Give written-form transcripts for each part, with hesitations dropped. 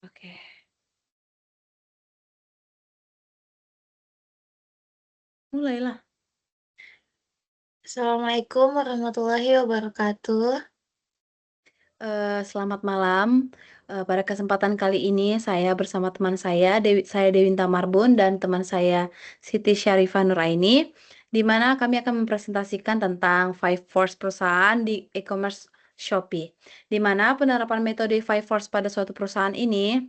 Oke, mulailah. Assalamualaikum warahmatullahi wabarakatuh. Selamat malam. Pada kesempatan kali ini saya bersama teman saya Dewinta Marbun dan teman saya Siti Syarifah Nuraini, di mana kami akan mempresentasikan tentang Five Force perusahaan di e-commerce Shopee. Di mana penerapan metode Five Force pada suatu perusahaan ini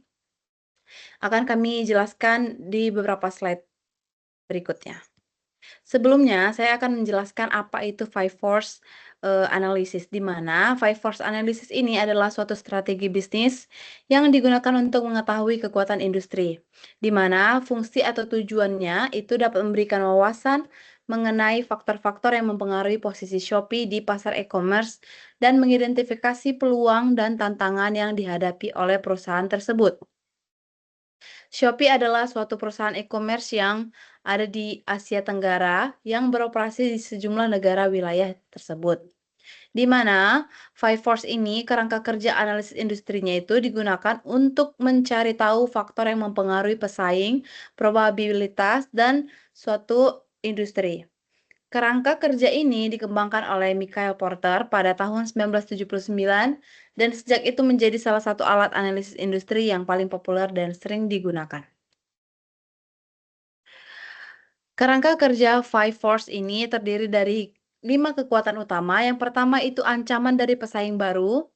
akan kami jelaskan di beberapa slide berikutnya. Sebelumnya, saya akan menjelaskan apa itu Five Force Analysis, di mana Five Force Analysis ini adalah suatu strategi bisnis yang digunakan untuk mengetahui kekuatan industri, di mana fungsi atau tujuannya itu dapat memberikan wawasan mengenai faktor-faktor yang mempengaruhi posisi Shopee di pasar e-commerce dan mengidentifikasi peluang dan tantangan yang dihadapi oleh perusahaan tersebut. Shopee adalah suatu perusahaan e-commerce yang ada di Asia Tenggara yang beroperasi di sejumlah negara wilayah tersebut. Di mana Five Force ini kerangka kerja analisis industrinya itu digunakan untuk mencari tahu faktor yang mempengaruhi pesaing, probabilitas, dan suatu industri. Kerangka kerja ini dikembangkan oleh Michael Porter pada tahun 1979 dan sejak itu menjadi salah satu alat analisis industri yang paling populer dan sering digunakan. Kerangka kerja Five Force ini terdiri dari 5 kekuatan utama. Yang pertama itu ancaman dari pesaing baru,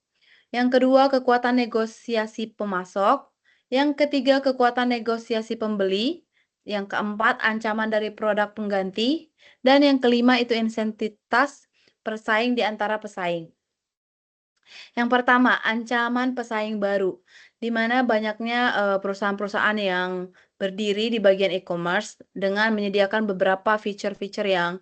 yang kedua kekuatan negosiasi pemasok, yang ketiga kekuatan negosiasi pembeli, yang keempat ancaman dari produk pengganti, dan yang kelima itu insentitas persaing di antara pesaing. Yang pertama, ancaman pesaing baru, di mana banyaknya perusahaan-perusahaan yang berdiri di bagian e-commerce dengan menyediakan beberapa fitur-fitur yang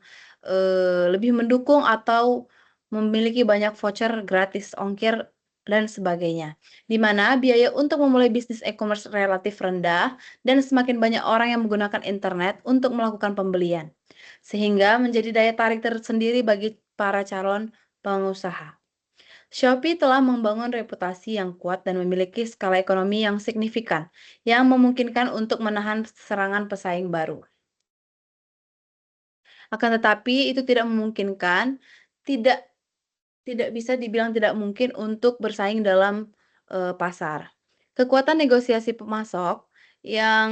lebih mendukung atau memiliki banyak voucher gratis, ongkir, dan sebagainya. Di mana biaya untuk memulai bisnis e-commerce relatif rendah dan semakin banyak orang yang menggunakan internet untuk melakukan pembelian, sehingga menjadi daya tarik tersendiri bagi para calon pengusaha. Shopee telah membangun reputasi yang kuat dan memiliki skala ekonomi yang signifikan, yang memungkinkan untuk menahan serangan pesaing baru. Akan tetapi itu tidak memungkinkan, tidak tidak bisa dibilang tidak mungkin untuk bersaing dalam pasar. Kekuatan negosiasi pemasok yang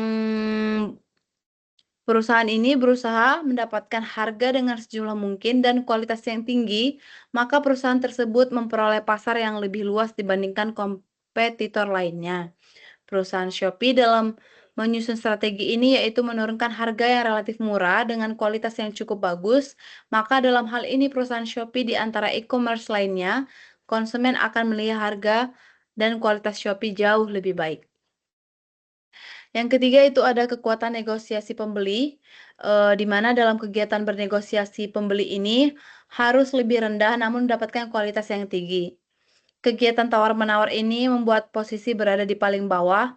perusahaan ini berusaha mendapatkan harga dengan sejumlah mungkin dan kualitas yang tinggi, maka perusahaan tersebut memperoleh pasar yang lebih luas dibandingkan kompetitor lainnya. Perusahaan Shopee dalam menyusun strategi ini yaitu menurunkan harga yang relatif murah dengan kualitas yang cukup bagus, maka dalam hal ini perusahaan Shopee di antara e-commerce lainnya, konsumen akan melihat harga dan kualitas Shopee jauh lebih baik. Yang ketiga itu ada kekuatan negosiasi pembeli, di mana dalam kegiatan bernegosiasi pembeli ini harus lebih rendah namun mendapatkan kualitas yang tinggi. Kegiatan tawar-menawar ini membuat posisi berada di paling bawah,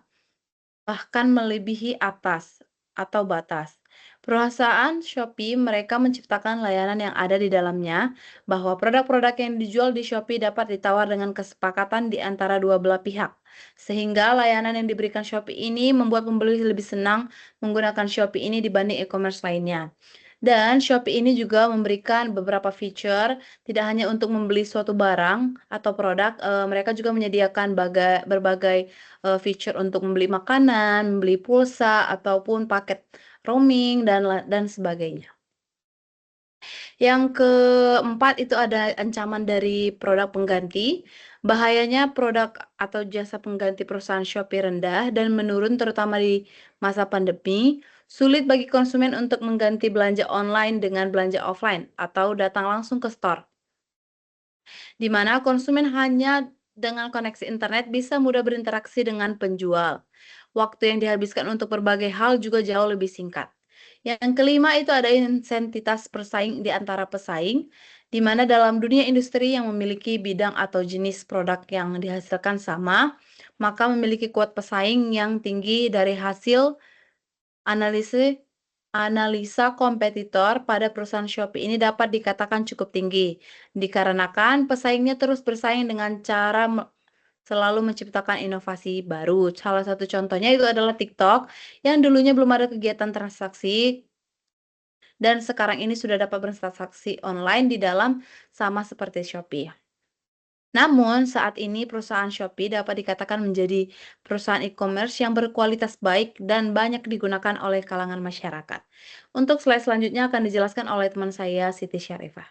bahkan melebihi atas atau batas. Perusahaan Shopee mereka menciptakan layanan yang ada di dalamnya, bahwa produk-produk yang dijual di Shopee dapat ditawar dengan kesepakatan di antara dua belah pihak. Sehingga layanan yang diberikan Shopee ini membuat pembeli lebih senang menggunakan Shopee ini dibanding e-commerce lainnya. Dan Shopee ini juga memberikan beberapa fitur, tidak hanya untuk membeli suatu barang atau produk, mereka juga menyediakan berbagai fitur untuk membeli makanan, membeli pulsa, ataupun paket roaming dan sebagainya. Yang keempat itu ada ancaman dari produk pengganti. Bahayanya produk atau jasa pengganti perusahaan Shopee rendah dan menurun terutama di masa pandemi. Sulit bagi konsumen untuk mengganti belanja online dengan belanja offline atau datang langsung ke store, di mana konsumen hanya dengan koneksi internet bisa mudah berinteraksi dengan penjual. Waktu yang dihabiskan untuk berbagai hal juga jauh lebih singkat. Yang kelima itu ada insentitas persaing di antara pesaing, di mana dalam dunia industri yang memiliki bidang atau jenis produk yang dihasilkan sama, maka memiliki kuat pesaing yang tinggi. Dari hasil analisis analisa kompetitor pada perusahaan Shopee ini dapat dikatakan cukup tinggi, dikarenakan pesaingnya terus bersaing dengan cara selalu menciptakan inovasi baru. Salah satu contohnya itu adalah TikTok, yang dulunya belum ada kegiatan transaksi dan sekarang ini sudah dapat bertransaksi online di dalam sama seperti Shopee. Namun, saat ini perusahaan Shopee dapat dikatakan menjadi perusahaan e-commerce yang berkualitas baik dan banyak digunakan oleh kalangan masyarakat. Untuk slide selanjutnya akan dijelaskan oleh teman saya, Siti Syarifah.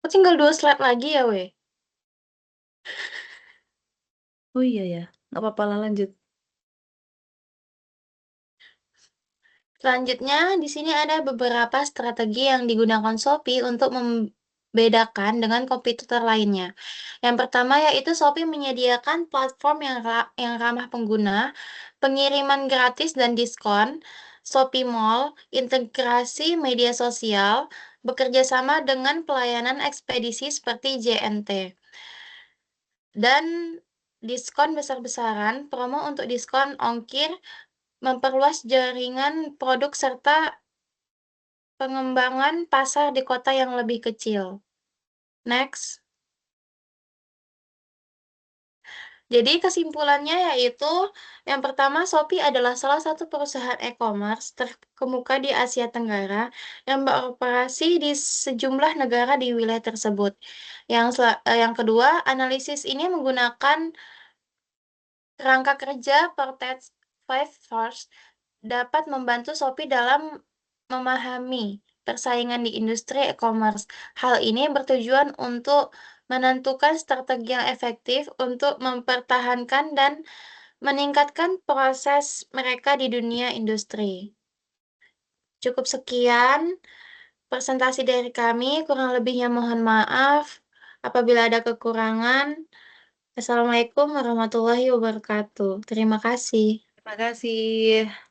Oh, tinggal 2 slide lagi ya, weh? Oh iya ya, nggak apa-apa lah lanjut. Selanjutnya, di sini ada beberapa strategi yang digunakan Shopee untuk membedakan dengan kompetitor lainnya. Yang pertama yaitu Shopee menyediakan platform yang ramah pengguna, pengiriman gratis dan diskon, Shopee Mall, integrasi media sosial, bekerja sama dengan pelayanan ekspedisi seperti JNT, dan diskon besar-besaran, promo untuk diskon ongkir, memperluas jaringan produk serta pengembangan pasar di kota yang lebih kecil. Next. Jadi kesimpulannya yaitu, yang pertama Shopee adalah salah satu perusahaan e-commerce terkemuka di Asia Tenggara yang beroperasi di sejumlah negara di wilayah tersebut. Yang kedua, analisis ini menggunakan kerangka kerja Portage 5 Force dapat membantu Shopee dalam memahami persaingan di industri e-commerce. Hal ini bertujuan untuk menentukan strategi yang efektif untuk mempertahankan dan meningkatkan proses mereka di dunia industri. Cukup sekian presentasi dari kami, kurang lebihnya mohon maaf apabila ada kekurangan. Assalamualaikum warahmatullahi wabarakatuh. Terima kasih. Terima kasih.